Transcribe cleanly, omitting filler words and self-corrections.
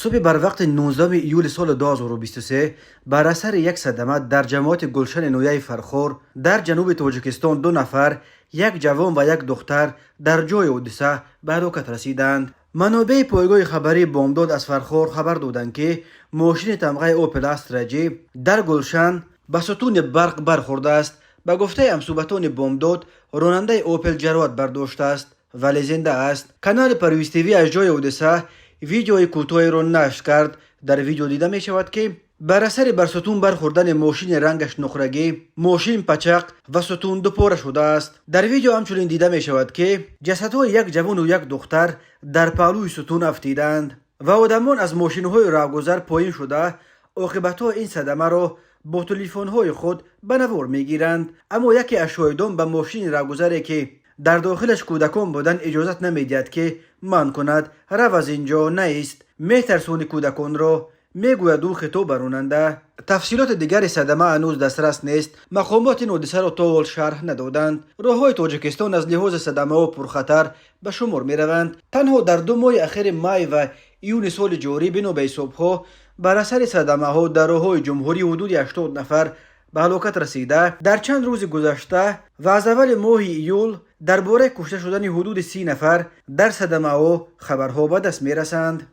صبح بر وقت 19 ایول سال 2023 بر اثر یک صدمه در جماعت گلشن نویه فرخور در جنوب تاجیکستان دو نفر، یک جوان و یک دختر در جای حادثه به هلاکت رسیدند. منابع پایگاه خبری بامداد از فرخور خبر دادند که ماشین تمغه اوپل استرا جی در گلشن به ستون برق برخورده است. به گفته همصحبتان بامداد، راننده اوپل جراحت برداشته است ولی زنده است. کانال پرویز تیوی از جای حادثه ویدیوی کوتاهی را نشر کرد. در ویدیو دیده می شود که بر اثر بر ستون برخوردن ماشین رنگش نقرگی، ماشین پچق و ستون دو پاره شده است. در ویدیو همچنین دیده می شود که جسدهای یک جوان و یک دختر در پهلوی ستون افتیدند و آدمان از ماشین‌های راهگذر پایین شده عاقبت‌های این صدمه را با تلفن‌های خود به نوار می‌گیرند. اما یکی از شاهدان به ماشین راهگذری که در داخلش کودکان بودن اجازت نمیدهد که من کند رو از اینجا نیست، میترسونی کودکان را. میگوید او خطاب راننده. تفصیلات دیگر صدمه هنوز دسترس نیست. مقامات این حادثه را تا حال شرح ندادند. راههای تاجیکستان از لحاظ صدمه ها پرخطر به شمار می روند. تنها در 2 ماه اخیر می و ایون سال جاری بنا به حسابها بر اثر صدمه ها در راههای جمهوری حدود 80 نفر به هلاکت رسیده. در چند روز گذشته و از اول ماه ایول درباره کشته شدن حدود 30 نفر در صدمه ها خبرها به دست می رسند.